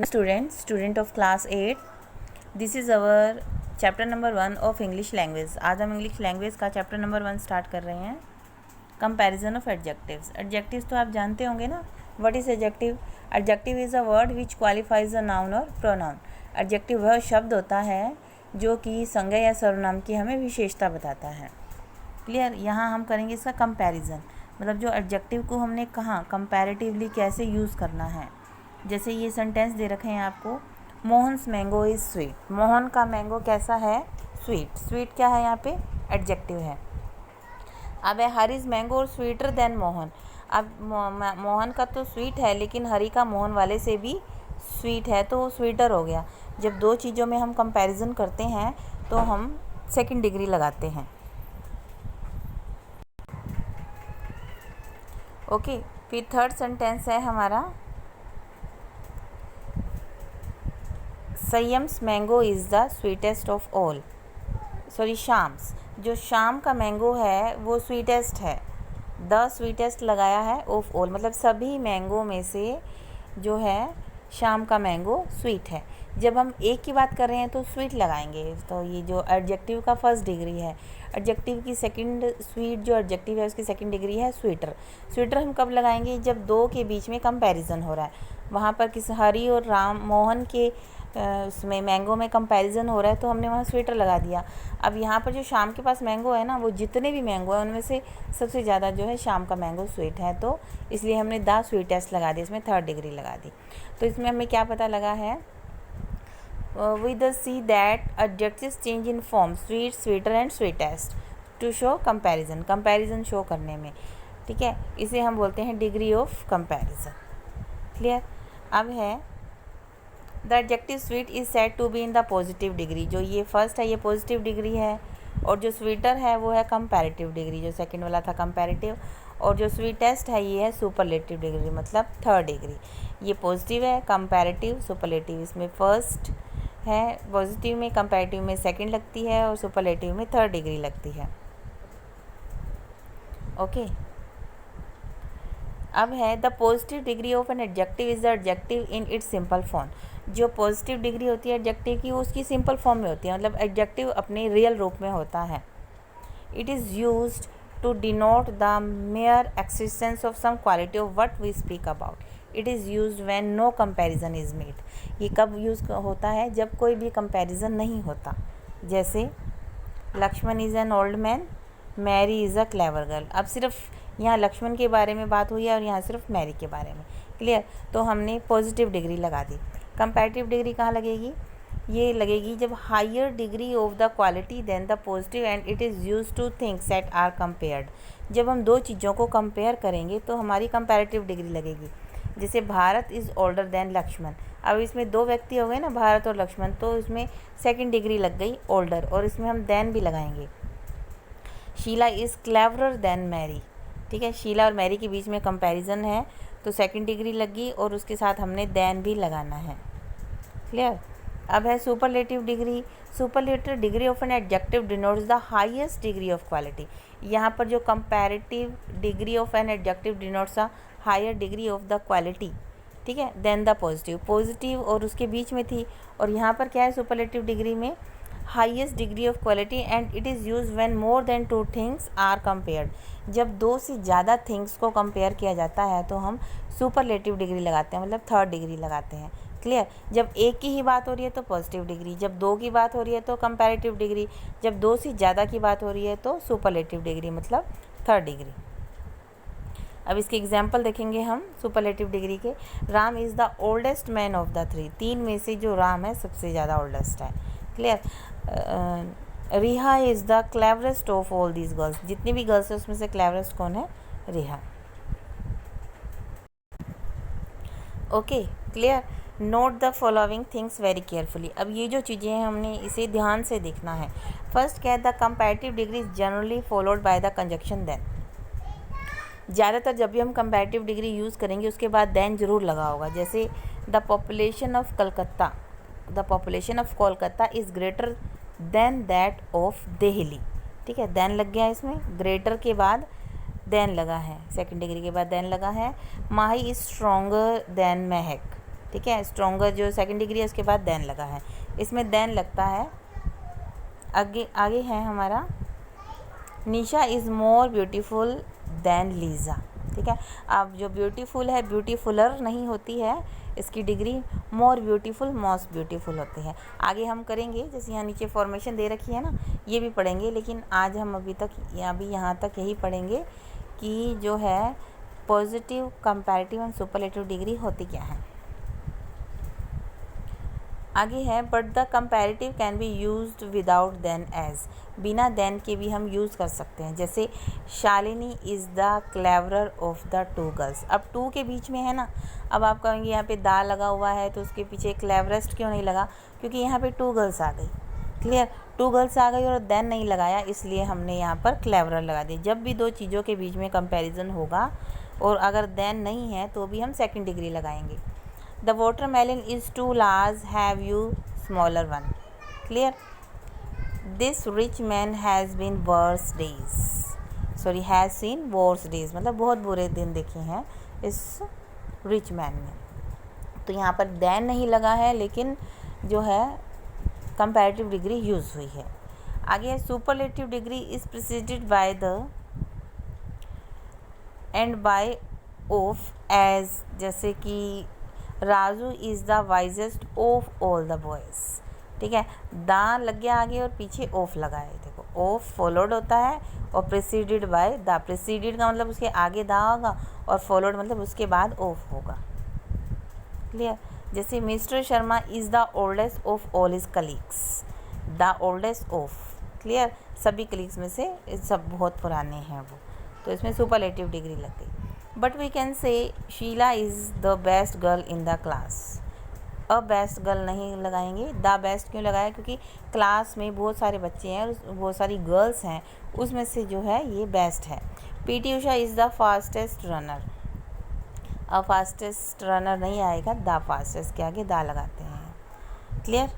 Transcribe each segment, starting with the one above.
Student of class 8, this is our chapter number 1 of English language. आज हम English language का chapter number 1 start कर रहे हैं। Comparison of adjectives. एडजेक्टिव्स तो आप जानते होंगे ना। What is adjective? Adjective is a word which qualifies a noun और प्रोनाउन। एडजेक्टिव वह शब्द होता है जो कि संज्ञा या सर्वनाम की हमें विशेषता बताता है। क्लियर? यहाँ हम करेंगे इसका कंपैरिजन, मतलब जो एडजेक्टिव को हमने कहाँ कंपैरेटिवली कैसे यूज़ करना है। जैसे ये सेंटेंस दे रखे हैं आपको, Mohan's mango is sweet. Mohan का मैंगो कैसा है? स्वीट। स्वीट क्या है? यहाँ पे एडजेक्टिव है। अब है हर इज़ मैंगो और स्वीटर देन मोहन। अब मोहन का तो स्वीट है, लेकिन हरी का मोहन वाले से भी स्वीट है, तो वो स्वीटर हो गया। जब दो चीज़ों में हम कंपैरिजन करते हैं तो हम सेकंड डिग्री लगाते हैं। ओके, फिर थर्ड सेंटेंस है हमारा, सयम्स mango is the sweetest of all. Sorry, Shyam's. जो शाम का मैंगो है वो स्वीटेस्ट है। द स्वीटेस्ट लगाया है ऑफ ऑल, मतलब सभी मैंगो में से जो है शाम का मैंगो स्वीट है। जब हम एक की बात कर रहे हैं तो स्वीट लगाएंगे। तो ये जो एडजेक्टिव का फर्स्ट डिग्री है, एडजेक्टिव की सेकंड, स्वीट जो एडजेक्टिव है उसकी सेकंड डिग्री है स्वीटर। स्वीटर हम कब लगाएंगे? जब दो के बीच में कंपैरिजन हो रहा है। वहाँ पर किसी हरी और मोहन के उसमें मैंगो में कंपैरिजन हो रहा है, तो हमने वहाँ स्वीटर लगा दिया। अब यहाँ पर जो शाम के पास मैंगो है ना, वो जितने भी मैंगो है उनमें से सबसे ज़्यादा जो है शाम का मैंगो स्वीट है, तो इसलिए हमने द स्वीटेस्ट लगा दी, इसमें थर्ड डिग्री लगा दी। तो इसमें हमें क्या पता लगा है? We the see that adjectives change in form sweet, sweeter and sweetest to show comparison. Comparison show करने में, ठीक है, इसे हम बोलते हैं डिग्री ऑफ कंपैरिजन। क्लियर? अब है the adjective sweet is said to be in the positive degree. जो ये फर्स्ट है ये पॉजिटिव डिग्री है, और जो स्वीटर है वो है कंपैरेटिव डिग्री, जो सेकंड वाला था कंपैरेटिव। और जो स्वीटेस्ट है ये है सुपरलेटिव डिग्री, मतलब थर्ड डिग्री। ये पॉजिटिव है, कंपैरेटिव, सुपरलेटिव। इसमें फर्स्ट है पॉजिटिव में, कंपैरेटिव में सेकंड लगती है, और सुपरलेटिव में थर्ड डिग्री लगती है। ओके, अब है the positive degree of an adjective is the adjective in its simple form. जो पॉजिटिव डिग्री होती है एडजेक्टिव की, वो उसकी सिंपल फॉर्म में होती है, मतलब एडजेक्टिव अपने रियल रूप में होता है। It is used to denote the mere existence of some quality of what we speak about. It is used when no comparison is made. ये कब यूज़ होता है? जब कोई भी कंपैरिजन नहीं होता। जैसे Lakshman is an old man, Mary is a clever girl. अब सिर्फ यहाँ लक्ष्मण के बारे में बात हुई है और यहाँ सिर्फ मैरी के बारे में। क्लियर? तो हमने पॉजिटिव डिग्री लगा दी। कंपैरेटिव डिग्री कहाँ लगेगी? ये लगेगी जब higher degree of the quality than the positive and it is use to things that are compared. जब हम दो चीज़ों को कंपेयर करेंगे तो हमारी कंपैरेटिव डिग्री लगेगी। जैसे Bharat is older than Lakshman. अब इसमें दो व्यक्ति हो गए ना, भारत और लक्ष्मण, तो इसमें सेकंड डिग्री लग गई ओल्डर, और इसमें हम देन भी लगाएंगे। Sheela is cleverer than Mary. ठीक है, शीला और मैरी के बीच में कंपैरिजन है, तो सेकंड डिग्री लगी, और उसके साथ हमने देन भी लगाना है। क्लियर? अब है superlative degree. Superlative degree of an adjective denotes the highest degree of quality. यहाँ पर जो comparative degree of an adjective denotes the higher degree of the quality, ठीक है, देन द पॉजिटिव। पॉजिटिव और उसके बीच में थी, और यहाँ पर क्या है सुपरलेटिव डिग्री में? Highest degree of quality, and it is use when more than two things are compared. जब दो से ज़्यादा थिंग्स को कंपेयर किया जाता है तो हम सुपरलेटिव डिग्री लगाते हैं, मतलब थर्ड डिग्री लगाते हैं। क्लियर? जब एक की ही बात हो रही है तो पॉजिटिव डिग्री, जब दो की बात हो रही है तो कंपैरेटिव डिग्री, जब दो से ज़्यादा की बात हो रही है तो सुपरलेटिव डिग्री, मतलब थर्ड डिग्री। अब इसके एग्जाम्पल देखेंगे हम सुपरलेटिव डिग्री के। Ram is the oldest man of the three. तीन में से जो राम है सबसे ज़्यादा ओल्डेस्ट है। क्लियर? रिहा is the cleverest of all these girls. जितनी भी गर्ल्स है उसमें से क्लेवरेस्ट कौन है? रिहा। Okay, clear? Note the following things very carefully. अब ये जो चीज़ें हैं हमने इसे ध्यान से देखना है। फर्स्ट क्या है? The comparative degree is generally followed by the conjunction than. ज़्यादातर जब भी हम कंपैरेटिव डिग्री यूज़ करेंगे उसके बाद देन जरूर लगा होगा। जैसे the population of Calcutta, the population of Kolkata is greater than that of Delhi. ठीक है, देन लग गया इसमें, ग्रेटर के बाद देन लगा है, सेकंड डिग्री के बाद देन लगा है। माही इज़ स्ट्रॉन्गर देन महक। ठीक है। स्ट्रोंगर जो सेकंड डिग्री है उसके बाद देन लगा है, इसमें देन लगता है। आगे है हमारा Nisha is more beautiful than Lisa, ठीक है। अब जो ब्यूटीफुल है, ब्यूटीफुलर नहीं होती है, इसकी degree more beautiful, most beautiful होती है। आगे हम करेंगे, जैसे यहाँ नीचे फॉर्मेशन दे रखी है ना, ये भी पढ़ेंगे, लेकिन आज हम अभी यहाँ तक यही पढ़ेंगे कि जो है positive, comparative and superlative degree होती क्या है। आगे है but the comparative can be used without than as, बिना देन के भी हम यूज़ कर सकते हैं। जैसे Shalini is the cleverer of the two girls. अब टू के बीच में है ना, अब आप कहेंगे यहाँ पे दा लगा हुआ है तो उसके पीछे क्लेवरेस्ट क्यों नहीं लगा, क्योंकि यहाँ पे टू गर्ल्स आ गई। क्लियर, टू गर्ल्स आ गई और देन नहीं लगाया, इसलिए हमने यहाँ पर क्लेवरर लगा दी। जब भी दो चीज़ों के बीच में कंपैरिजन होगा और अगर देन नहीं है तो भी हम सेकंड डिग्री लगाएंगे। The watermelon is too large, have you smaller one? Clear? This rich man has been worse days. Sorry, has seen worse days, मतलब बहुत बुरे दिन देखे हैं इस रिच मैन ने। तो यहाँ पर देन नहीं लगा है, लेकिन जो है कंपैरेटिव डिग्री यूज़ हुई है। आगे superlative degree is preceded by the and by of as, जैसे कि Raju is the wisest of all the boys, ठीक है। दा लग गया आगे और पीछे ऑफ लगा है, देखो ऑफ फॉलोड होता है और प्रिसीडेड बाय द। प्रिसीडेड का मतलब उसके आगे दा होगा और फॉलोड मतलब उसके बाद ऑफ होगा। क्लियर, जैसे mister Sharma is the oldest of all his colleagues, the oldest of. Clear, सभी कलीग्स में से सब बहुत पुराने हैं वो, तो इसमें सुपरलेटिव डिग्री लग गई। But we can say Sheela is the best girl in the class. अब बेस्ट गर्ल नहीं लगाएंगे, द बेस्ट क्यों लगाया, क्योंकि क्लास में बहुत सारे बच्चे हैं और बहुत सारी गर्ल्स हैं, उसमें से जो है ये बेस्ट है। PT Usha is the fastest runner. अब फास्टेस्ट रनर नहीं आएगा, द फास्टेस्ट के आगे द लगाते हैं। क्लियर,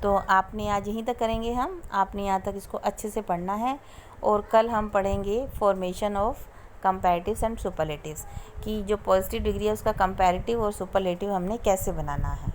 तो आपने आज यहीं तक करेंगे हम, आपने यहाँ तक इसको अच्छे से पढ़ना है और कल हम पढ़ेंगे formation of comparatives and superlatives, कि जो पॉजिटिव डिग्री है उसका कंपैरेटिव और सुपरलेटिव हमने कैसे बनाना है।